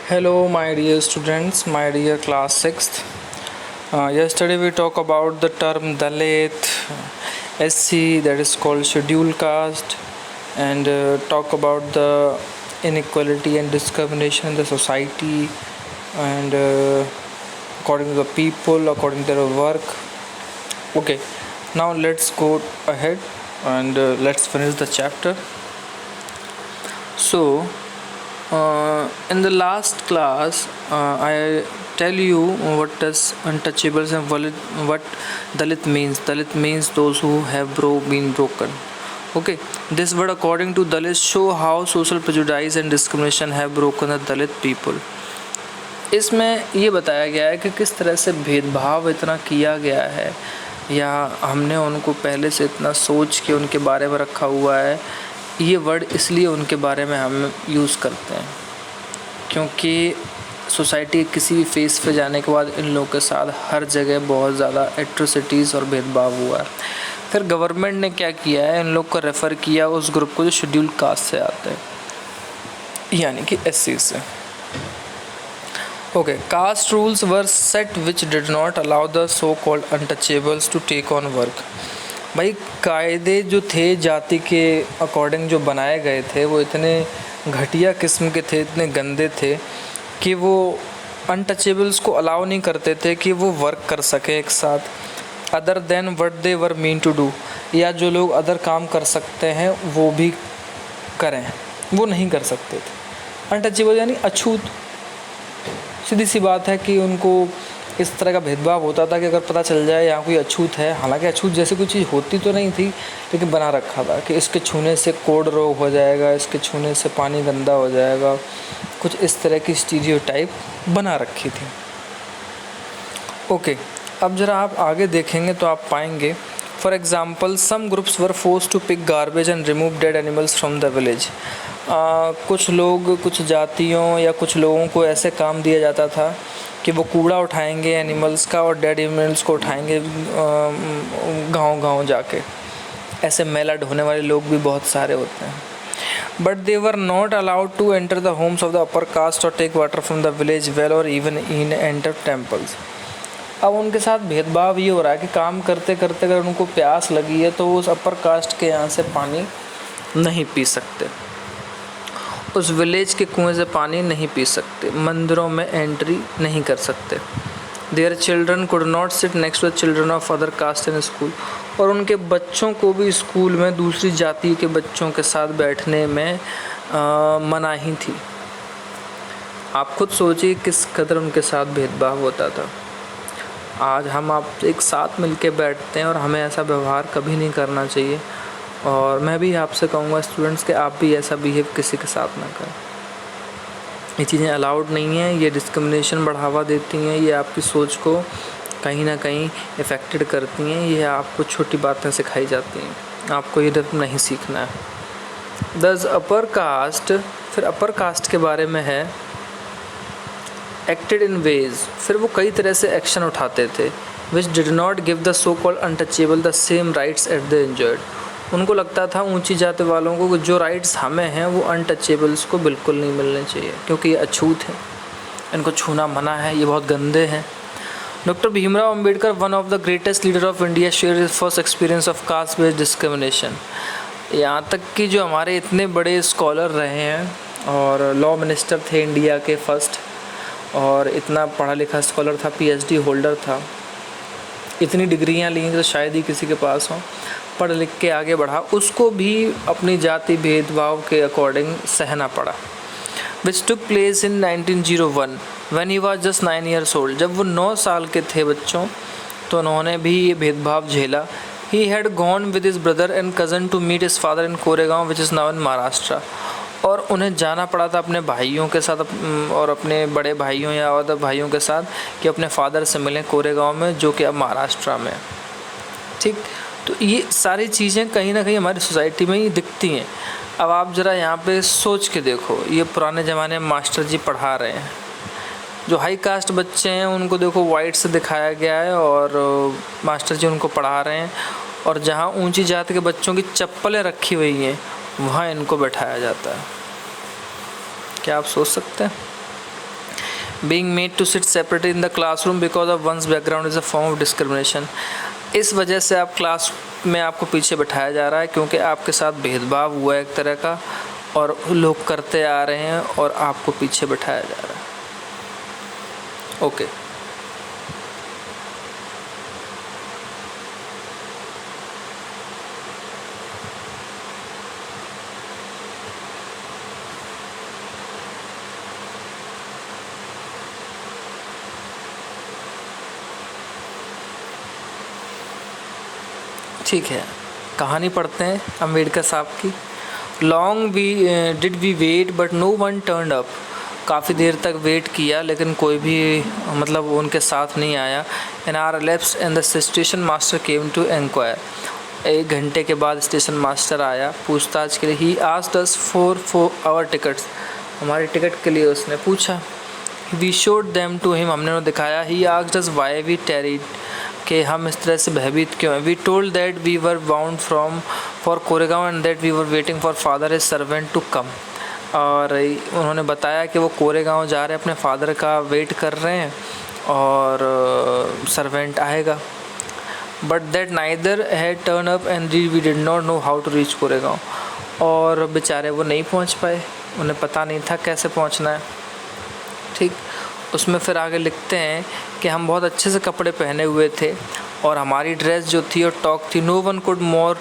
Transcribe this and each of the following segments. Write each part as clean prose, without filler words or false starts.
Hello, my dear students, my dear class 6th. Yesterday we talked about the term Dalit, SC, that is called scheduled caste, and talk about the inequality and discrimination in the society, and according to the people, according to their work. Okay, now let's go ahead and let's finish the chapter. So, in the last class, I tell you what does untouchables and what Dalit means. Dalit means those who have been broken. Okay, this word according to Dalit show how social prejudice and discrimination have broken the Dalit people. इसमें ये बताया गया है कि किस तरह से भेदभाव इतना किया गया है या हमने उनको पहले से इतना सोच के उनके बारे में रखा हुआ है। ये वर्ड इसलिए उनके बारे में हम यूज़ करते हैं क्योंकि सोसाइटी किसी भी फेस पे जाने के बाद इन लोगों के साथ हर जगह बहुत ज़्यादा एट्रोसिटीज़ और भेदभाव हुआ है। फिर गवर्नमेंट ने क्या किया है, इन लोग को रेफ़र किया उस ग्रुप को जो शेड्यूल्ड कास्ट से आते हैं यानी कि एससी से। Okay, caste rules were set which did not allow the so called untouchables to take on work. भाई कायदे जो थे जाति के अकॉर्डिंग जो बनाए गए थे वो इतने घटिया किस्म के थे, इतने गंदे थे कि वो अनटचेबल्स को अलाउ नहीं करते थे कि वो वर्क कर सके एक साथ other than what they were mean to do, या जो लोग अदर काम कर सकते हैं वो भी करें, वो नहीं कर सकते थे। अनटचेबल यानी अछूत। सीधी सी बात है कि उनको इस तरह का भेदभाव होता था कि अगर पता चल जाए यहाँ कोई अछूत है, हालांकि अछूत जैसी कोई चीज़ होती तो नहीं थी लेकिन बना रखा था कि इसके छूने से कोढ़ रोग हो जाएगा, इसके छूने से पानी गंदा हो जाएगा, कुछ इस तरह की स्टीरियोटाइप बना रखी थी। ओके, अब ज़रा आप आगे देखेंगे तो आप पाएंगे for example some groups were force to pick garbage and remove dead animals from the village. कुछ लोग, कुछ जातियों या कुछ लोगों को ऐसे काम दिया जाता था कि वो कूड़ा उठाएंगे एनिमल्स का और डेड एनिमल्स को उठाएंगे गांव-गांव जाके। ऐसे मेला ढोने वाले लोग भी बहुत सारे होते हैं। But they were not allowed to enter the homes of the upper caste और take water from the village well और इवन इन एंटर टेम्पल्स। अब उनके साथ भेदभाव ये हो रहा है कि काम करते करते अगर उनको प्यास लगी है तो वो उस अपर कास्ट के यहाँ से पानी नहीं पी सकते, उस विलेज के कुएं से पानी नहीं पी सकते, मंदिरों में एंट्री नहीं कर सकते। Their children could not sit next to the children of other caste in school, और उनके बच्चों को भी स्कूल में दूसरी जाति के बच्चों के साथ बैठने में मनाही थी। आप खुद सोचिए किस कदर उनके साथ भेदभाव होता था। आज हम आप एक साथ मिलके बैठते हैं और हमें ऐसा व्यवहार कभी नहीं करना चाहिए, और मैं भी आपसे कहूँगा स्टूडेंट्स कि आप भी ऐसा बिहेव किसी के साथ ना करें। ये चीज़ें अलाउड नहीं हैं, ये डिस्क्रिमिनेशन बढ़ावा देती हैं, ये आपकी सोच को कहीं ना कहीं इफ़ेक्टेड करती हैं, ये आपको छोटी बातें सिखाई जाती हैं, आपको ये नहीं सीखना है। दस अपर कास्ट, फिर अपर कास्ट के बारे में है एक्टेड इन वेज, फिर वो कई तरह से एक्शन उठाते थे विच did not give the so called untouchable the same rights at the enjoyed. उनको लगता था ऊंची जाति वालों को जो राइट्स हमें हैं वो अनटचेबल्स को बिल्कुल नहीं मिलने चाहिए क्योंकि ये अछूत हैं, इनको छूना मना है, ये बहुत गंदे हैं। Doctor Bhimrao Ambedkar, one of the greatest leader of India, share his first experience of caste based discrimination. यहाँ तक कि जो हमारे इतने बड़े स्कॉलर रहे हैं और लॉ मिनिस्टर थे इंडिया के फर्स्ट, और इतना पढ़ा लिखा स्कॉलर था, पीएचडी होल्डर था, इतनी डिग्रियाँ ली तो शायद ही किसी के पास हों, पढ़ लिख के आगे बढ़ा, उसको भी अपनी जाति भेदभाव के अकॉर्डिंग सहना पड़ा। Which took place in 1901 when he was just 9 years old। जब वो 9 साल के थे बच्चों तो उन्होंने भी ये भेदभाव झेला। He had gone with his brother and cousin to meet his father in Koregaon which is now in Maharashtra, और उन्हें जाना पड़ा था अपने भाइयों के साथ और अपने बड़े भाइयों या अदर भाइयों के साथ कि अपने फादर से मिलें कोरेगांव में, जो कि अब महाराष्ट्र में। ठीक, तो ये सारी चीज़ें कहीं ना कहीं हमारी सोसाइटी में ही दिखती हैं। अब आप ज़रा यहाँ पे सोच के देखो, ये पुराने ज़माने में मास्टर जी पढ़ा रहे हैं, जो हाई कास्ट बच्चे हैं उनको देखो वाइट से दिखाया गया है और मास्टर जी उनको पढ़ा रहे हैं, और जहाँ ऊंची जाति के बच्चों की चप्पलें रखी हुई हैं वहाँ इनको बैठाया जाता है। क्या आप सोच सकते हैं? being made to sit separately in the classroom because of one's background is a form of discrimination. इस वजह से आप क्लास में आपको पीछे बैठाया जा रहा है क्योंकि आपके साथ भेदभाव हुआ है एक तरह का, और लोग करते आ रहे हैं और आपको पीछे बैठाया जा रहा है। ओके, ठीक है, कहानी पढ़ते हैं अम्बेडकर साहब की। Long did we wait but no one turned up. काफ़ी देर तक वेट किया लेकिन कोई भी मतलब उनके साथ नहीं आया। An hour elapse and the station master came to inquire. 1 घंटे के बाद स्टेशन मास्टर आया पूछताछ के लिए। He asked us for our tickets. हमारी टिकट के लिए उसने पूछा। We showed them to him. हमने उन्हें दिखाया। He asked us why we tarried, कि हम इस तरह से भयभीत क्यों हैं। We told that we were bound for Koregaon and that we were waiting for father his servant to come. और उन्होंने बताया कि वो कोरेगांव जा रहे हैं, अपने फादर का वेट कर रहे हैं और सर्वेंट आएगा। But that neither had turn up and we did not know how to reach Koregaon. और बेचारे वो नहीं पहुंच पाए, उन्हें पता नहीं था कैसे पहुंचना है। ठीक, उसमें फिर आगे लिखते हैं कि हम बहुत अच्छे से कपड़े पहने हुए थे और हमारी ड्रेस जो थी और टॉक थी। No one could more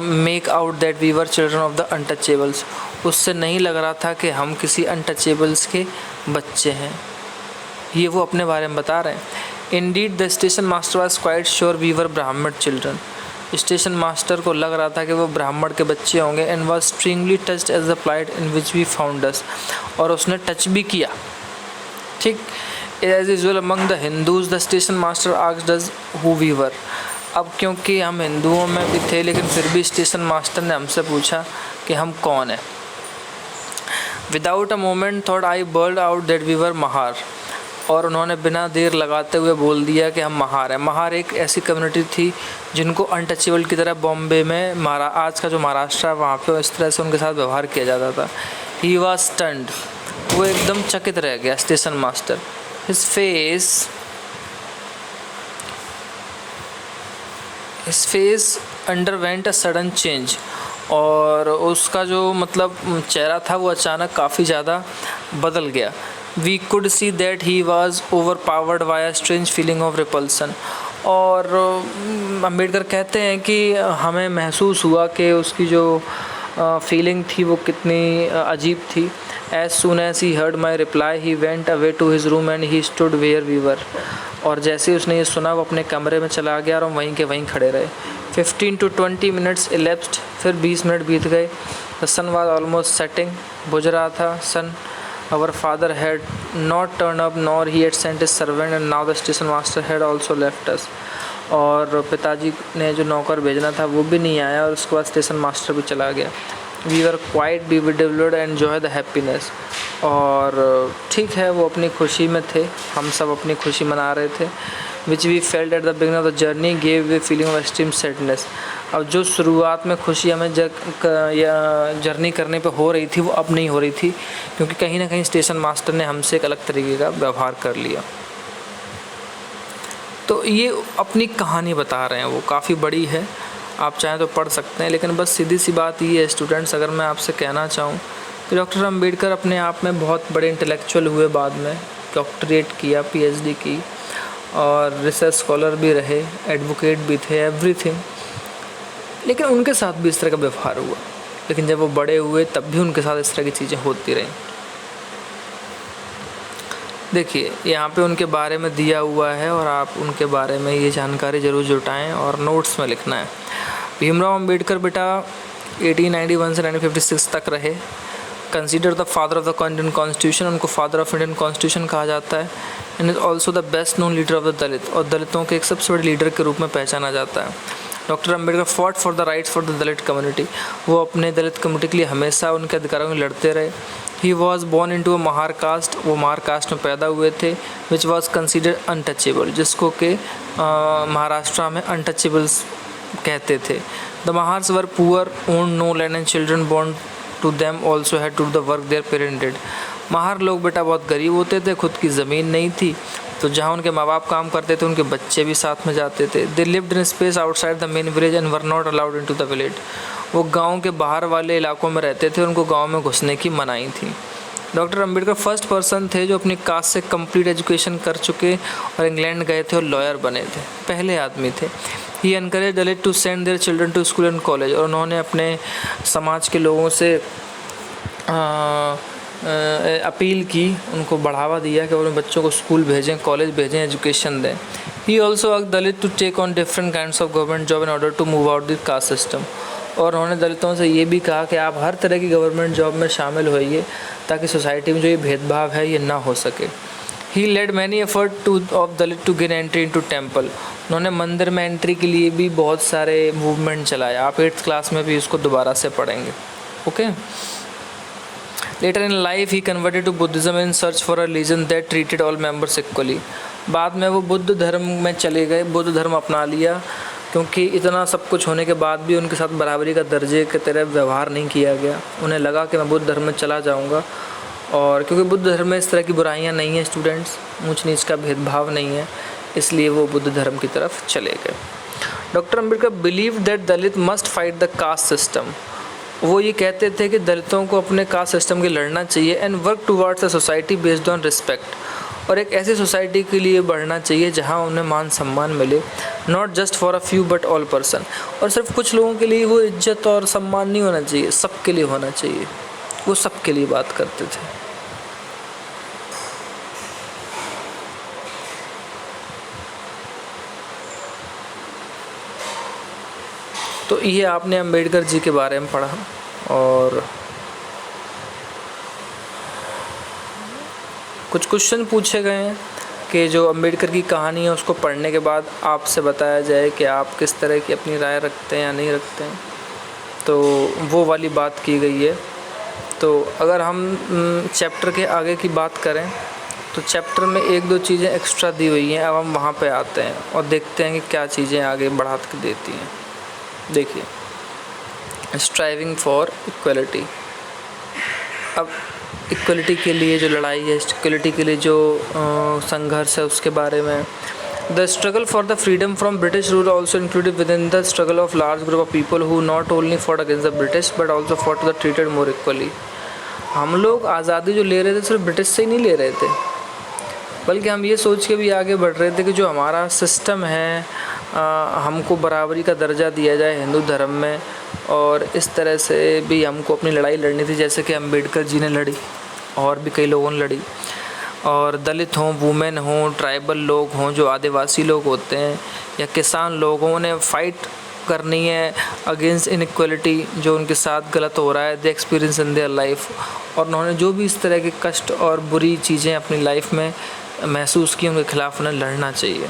make out that we were children of the untouchables. उससे नहीं लग रहा था कि हम किसी अनटचेबल्स के बच्चे हैं। ये वो अपने बारे में बता रहे हैं। Indeed the station master was quite sure we were Brahmin children. Station master को लग रहा था कि वो ब्राह्मण के बच्चे होंगे। And was strongly touched as the plight in which we found us. और उसने टच भी किया। ठीक, as usual among the Hindus the station master asked us who we were. अब क्योंकि हम हिंदुओं में भी थे लेकिन फिर भी स्टेशन मास्टर ने हमसे पूछा कि हम कौन हैं। Without a moment thought I blurted out that we were Mahar. और उन्होंने बिना देर लगाते हुए बोल दिया कि हम महार हैं। महार एक ऐसी कम्युनिटी थी जिनको अनटचेबल की तरह बॉम्बे में आज का जो महाराष्ट्र है वहाँ पे इस तरह से उनके साथ व्यवहार किया जाता था। He was stunned. वो एकदम चकित रह गया station master. His face underwent a sudden change. और उसका जो मतलब चेहरा था वो अचानक काफ़ी ज़्यादा बदल गया। We could see that he was overpowered by a strange feeling of repulsion. और अम्बेडकर कहते हैं कि हमें महसूस हुआ कि उसकी जो फीलिंग थी वो कितनी अजीब थी। As soon as he heard my reply, he went away to his room and he stood where we were. और जैसे ही उसने ये सुना वो अपने कमरे में चला गया और हम वहीं के वहीं खड़े रहे। 15 to 20 minutes elapsed। फिर 20 मिनट बीत गए। The sun was almost setting। बुझ रहा था सन। Our father had not turned up nor he had sent his servant and now the station master had also left us। और पिताजी ने जो नौकर भेजना था वो भी नहीं आया और उसके बाद स्टेशन मास्टर भी चला गया। We were quite bewildered and enjoy the happiness। और ठीक है, वो अपनी खुशी में थे, हम सब अपनी खुशी मना रहे थे। Which we felt at the beginning of the journey gave way feeling of extreme sadness. अब जो शुरुआत में खुशी हमें जर्नी करने पे हो रही थी वो अब नहीं हो रही थी क्योंकि कहीं ना कहीं स्टेशन मास्टर ने हमसे एक अलग तरीके का व्यवहार कर लिया। तो ये अपनी कहानी बता रहे हैं, वो काफ़ी बड़ी है, आप चाहें तो पढ़ सकते हैं। लेकिन बस सीधी सी बात ये है स्टूडेंट्स, अगर मैं आपसे कहना चाहूँ कि डॉक्टर अम्बेडकर अपने आप में बहुत बड़े इंटेलेक्चुअल हुए, बाद में डॉक्टरेट किया, पीएचडी की और रिसर्च स्कॉलर भी रहे, एडवोकेट भी थे, एवरीथिंग। लेकिन उनके साथ भी इस तरह का व्यवहार हुआ। लेकिन जब वो बड़े हुए तब भी उनके साथ इस तरह की चीज़ें होती रहीं। देखिए यहाँ पे उनके बारे में दिया हुआ है और आप उनके बारे में ये जानकारी ज़रूर जुटाएं और नोट्स में लिखना है। भीमराव अम्बेडकर बेटा 1891 से 1956 तक रहे। Consider the father of the Indian constitution, उनको फादर ऑफ इंडियन कॉन्स्टिट्यूशन कहा जाता है। And is also the best known leader of the Dalit, और दलितों के एक सबसे बड़े लीडर के रूप में पहचाना जाता है। Doctor Ambedkar fought for the rights for the Dalit community, वो अपने दलित कम्युनिटी के लिए हमेशा उनके अधिकारों में लड़ते रहे। He was born into a Mahar caste, वो महार कास्ट में पैदा हुए थे। विच वॉज कंसिडर्ड अनटचेबल, जिसको कि महाराष्ट्र में अनटचेबल्स कहते थे। The Mahars were poor, own no land and children born to them also had to the work their parent did. Mahar लोग बेटा बहुत गरीब होते थे, खुद की ज़मीन नहीं थी, तो जहाँ उनके माँ बाप काम करते थे उनके बच्चे भी साथ में जाते थे। They lived in space outside the main village and were not allowed into the village. वो गांव के बाहर वाले इलाकों में रहते थे, उनको गांव में घुसने की मनाही थी। डॉक्टर अंबेडकर फर्स्ट पर्सन थे जो अपनी कास्ट से कंप्लीट एजुकेशन कर चुके और इंग्लैंड गए थे और लॉयर बने थे, पहले आदमी थे। He encourage Dalit to send their children to school and college. और उन्होंने अपने समाज के लोगों से अपील की, उनको बढ़ावा दिया कि वो अपने बच्चों को स्कूल भेजें, कॉलेज भेजें, एजुकेशन दें। He also work Dalit to take on different kinds of government job in order to move out the caste system. और उन्होंने दलितों से ये भी कहा कि आप हर तरह की गवर्नमेंट जॉब में शामिल होइए ताकि सोसाइटी में जो ये भेदभाव है ये ना हो सके। He led many effort to of Dalit to gain entry into temple. उन्होंने मंदिर में एंट्री के लिए भी बहुत सारे मूवमेंट चलाए। आप 8th क्लास में भी इसको दोबारा से पढ़ेंगे। Okay. Later in life he converted to Buddhism in search for a religion that treated all members equally. बाद में वो बुद्ध धर्म में चले गए, बुद्ध धर्म अपना लिया, क्योंकि इतना सब कुछ होने के बाद भी उनके साथ बराबरी का दर्जे की तरह व्यवहार नहीं किया गया। उन्हें लगा कि मैं बुद्ध धर्म में चला जाऊंगा, और क्योंकि बुद्ध धर्म में इस तरह की बुराइयां नहीं हैं स्टूडेंट्स, ऊंच नीच का भेदभाव नहीं है, इसलिए वो बुद्ध धर्म की तरफ चले गए। Doctor Ambedkar believe that Dalit must fight the caste system. वो ये कहते थे कि दलितों को अपने कास्ट सिस्टम के लड़ना चाहिए and work towards a society based on respect. और एक ऐसी सोसाइटी के लिए बढ़ना चाहिए जहाँ उन्हें मान सम्मान मिले, not just for a few but all person. और सिर्फ कुछ लोगों के लिए वो इज्जत और सम्मान नहीं होना चाहिए, सबके लिए होना चाहिए। वो सबके लिए बात करते थे। तो ये आपने अंबेडकर जी के बारे में पढ़ा। और कुछ क्वेश्चन पूछे गए हैं कि जो अंबेडकर की कहानी है उसको पढ़ने के बाद आपसे बताया जाए कि आप किस तरह की अपनी राय रखते हैं या नहीं रखते हैं, तो वो वाली बात की गई है। तो अगर हम चैप्टर के आगे की बात करें तो चैप्टर में 1-2 चीज़ें एक्स्ट्रा दी हुई हैं। अब हम वहाँ पे आते हैं और देखते हैं कि क्या चीज़ें आगे बढ़ा के देती हैं। देखिए, स्ट्राइविंग फॉर इक्वलिटी। अब इक्वलिटी के लिए जो लड़ाई है, इक्वलिटी के लिए जो संघर्ष है, उसके बारे में। The struggle for the freedom from British rule also included with in the struggle of large group of people who not only fought against the British but also fought the treated more equally. हम लोग आज़ादी जो ले रहे थे सिर्फ British से ही नहीं ले रहे थे, बल्कि हम ये सोच के भी आगे बढ़ रहे थे कि जो हमारा सिस्टम है, हमको बराबरी का दर्जा दिया जाए हिंदू धर्म में। और इस तरह से भी हमको अपनी लड़ाई लड़नी थी, जैसे कि अंबेडकर जी ने लड़ी और भी कई लोगों ने लड़ी। और दलित हों, वुमेन हों, ट्राइबल लोग हों, जो आदिवासी लोग होते हैं, या किसान लोग हों, उन्हें फ़ाइट करनी है अगेंस्ट इनइक्वलिटी, जो उनके साथ गलत हो रहा है, the experience in their life. और उन्होंने जो भी इस तरह के कष्ट और बुरी चीज़ें अपनी लाइफ में महसूस की, उनके खिलाफ उन्हें लड़ना चाहिए।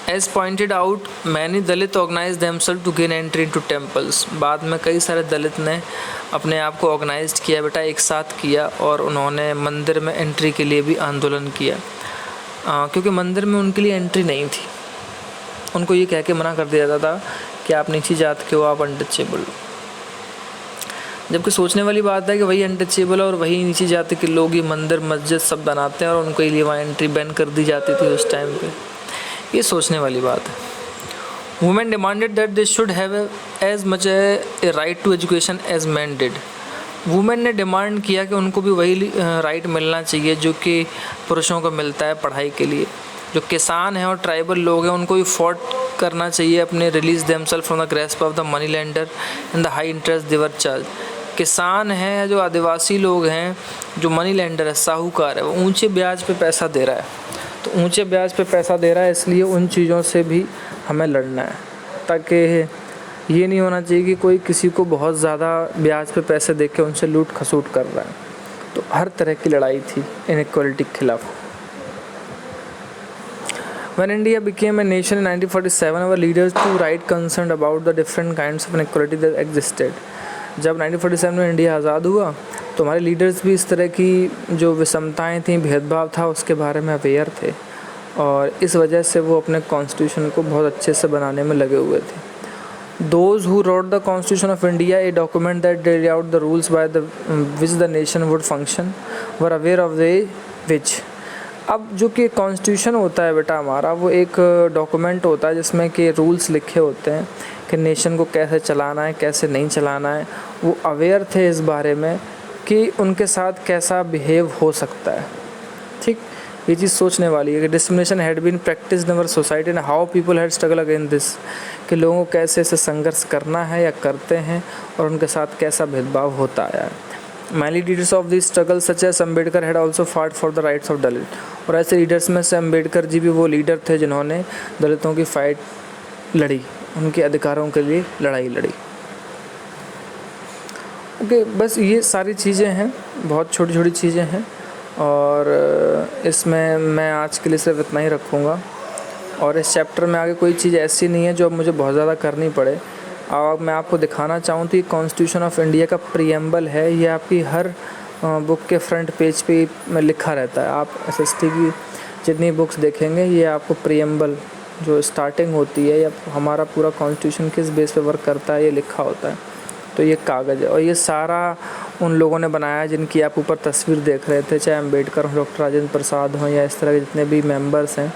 As pointed out, many Dalit organized themselves to gain entry into temples। बाद में कई सारे दलित ने अपने आप को ऑर्गेनाइज किया बेटा, एक साथ किया, और उन्होंने मंदिर में एंट्री के लिए भी आंदोलन किया, क्योंकि मंदिर में उनके लिए एंट्री नहीं थी। उनको ये कह के मना कर दिया जाता था कि आप नीची जात के हो, आप अनटचेबल। जबकि सोचने वाली बात है कि वही अनटचेबल और वही नीची जाति के लोग ही मंदिर मस्जिद सब बनाते हैं, और उनके लिए वहाँ एंट्री बैन कर दी जाती थी उस टाइम पे। ये सोचने वाली बात है। Women demanded that they should have as much a right to education as man did. Women ने डिमांड किया कि उनको भी वही राइट मिलना चाहिए जो कि पुरुषों को मिलता है पढ़ाई के लिए। जो किसान हैं और ट्राइबल लोग हैं उनको भी फॉट करना चाहिए अपने release themselves from the grasp of the money lender in the high interest they were charge. किसान हैं, जो आदिवासी लोग हैं, जो मनी लेंडर है, साहूकार है, वो ऊंचे ब्याज पे पैसा दे रहा है। तो ऊंचे ब्याज पे पैसा दे रहा है, इसलिए उन चीज़ों से भी हमें लड़ना है, ताकि ये नहीं होना चाहिए कि कोई किसी को बहुत ज़्यादा ब्याज पे पैसे दे के उनसे लूट खसूट कर रहा है। तो हर तरह की लड़ाई थी इनइक्वलिटी के खिलाफ। When India became a nation in 1947, our leaders too right concerned about the different kinds of inequality that existed। जब 1947 में इंडिया आज़ाद हुआ तो हमारे लीडर्स भी इस तरह की जो विषमताएं थीं, भेदभाव था, उसके बारे में अवेयर थे, और इस वजह से वो अपने कॉन्स्टिट्यूशन को बहुत अच्छे से बनाने में लगे हुए थे। Those who wrote the Constitution of India, a document that laid out the rules by which the nation would function, were aware of the which. अब जो कि कॉन्स्टिट्यूशन होता है बेटा हमारा, वो एक डॉक्यूमेंट होता है जिसमें कि रूल्स लिखे होते हैं कि नेशन को कैसे चलाना है, कैसे नहीं चलाना है। वो अवेयर थे इस बारे में कि उनके साथ कैसा बिहेव हो सकता है। ठीक, ये चीज़ सोचने वाली है कि discrimination had been practised in our society and how people had struggle against this, कि लोगों को कैसे इसे संघर्ष करना है या करते हैं और उनके साथ कैसा भेदभाव होता आया है। Many leaders of these struggles such as Ambedkar had also fought for the rights of दलित, और ऐसे लीडर्स में से अम्बेडकर जी भी वो लीडर थे जिन्होंने दलितों की फाइट लड़ी, उनके अधिकारों के लिए लड़ाई लड़ी। ओके, बस ये सारी चीज़ें हैं, बहुत छोटी छोटी चीज़ें हैं, और इसमें मैं आज के लिए सिर्फ इतना ही रखूँगा। और इस चैप्टर में आगे कोई चीज़ ऐसी नहीं है जो अब मुझे बहुत ज़्यादा करनी पड़े। अब मैं आपको दिखाना चाहूँ तो ये कॉन्स्टिट्यूशन ऑफ इंडिया का प्रीएम्बल है, ये आपकी हर बुक के फ्रंट पेज पे में लिखा रहता है। आप एसएसटी की जितनी बुक्स देखेंगे, ये आपको प्रीएम्बल जो स्टार्टिंग होती है या हमारा पूरा कॉन्स्टिट्यूशन किस बेस पे वर्क करता है, ये लिखा होता है। तो ये कागज़ है, और ये सारा उन लोगों ने बनाया जिनकी आप ऊपर तस्वीर देख रहे थे, चाहे अम्बेडकर हो, डॉक्टर राजेंद्र प्रसाद हों, या इस तरह के जितने भी मेंबर्स हैं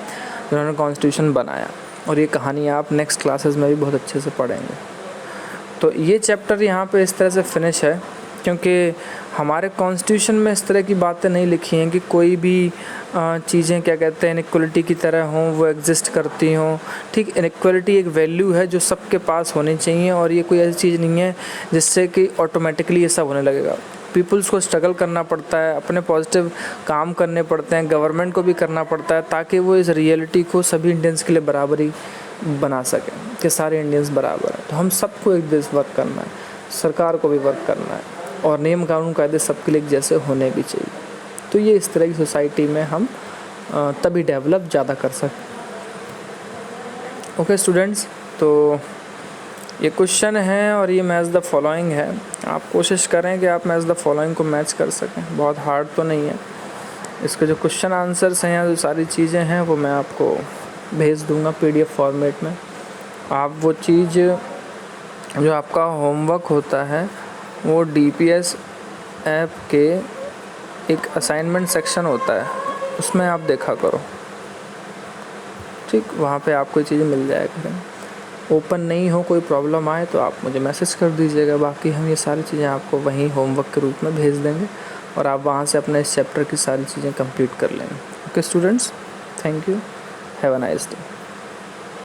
जिन्होंने कॉन्स्टिट्यूशन बनाया। और ये कहानी आप नेक्स्ट क्लासेस में भी बहुत अच्छे से पढ़ेंगे। तो ये चैप्टर यहाँ पे इस तरह से फिनिश है, क्योंकि हमारे कॉन्स्टिट्यूशन में इस तरह की बातें नहीं लिखी हैं कि कोई भी चीज़ें क्या कहते हैं इनइक्वलिटी की तरह हों, वो एग्जिस्ट करती हों। ठीक, इनइक्वलिटी एक वैल्यू है जो सबके पास होनी चाहिए, और ये कोई ऐसी चीज़ नहीं है जिससे कि ऑटोमेटिकली ये सब होने लगेगा। पीपल्स को स्ट्रगल करना पड़ता है, अपने पॉजिटिव काम करने पड़ते हैं, गवर्नमेंट को भी करना पड़ता है, ताकि वो इस रियलिटी को सभी इंडियंस के लिए बराबरी बना सकें कि सारे इंडियंस बराबर हैं। तो हम सबको एक देश वर्क करना है, सरकार को भी वर्क करना है, और नियम कानून कायदे सबके लिए जैसे होने भी चाहिए। तो ये इस तरह की सोसाइटी में हम तभी डेवलप ज़्यादा कर सकते। ओके स्टूडेंट्स, तो ये क्वेश्चन है और ये मैच द फॉलोइंग है। आप कोशिश करें कि आप मैच द फॉलोइंग को मैच कर सकें, बहुत हार्ड तो नहीं है। इसके जो क्वेश्चन आंसर्स हैं या जो सारी चीज़ें हैं वो मैं आपको भेज दूंगा PDF फॉर्मेट में। आप वो चीज़ जो आपका होमवर्क होता है वो DPS ऐप के एक असाइनमेंट सेक्शन होता है, उसमें आप देखा करो। ठीक, वहाँ पे आपको चीज़ें मिल जाया करें। ओपन नहीं हो, कोई प्रॉब्लम आए तो आप मुझे मैसेज कर दीजिएगा। बाकी हम ये सारी चीज़ें आपको वहीं होमवर्क के रूप में भेज देंगे, और आप वहाँ से अपने इस चैप्टर की सारी चीज़ें कंप्लीट कर लेंगे। Okay students, thank you, have a nice day.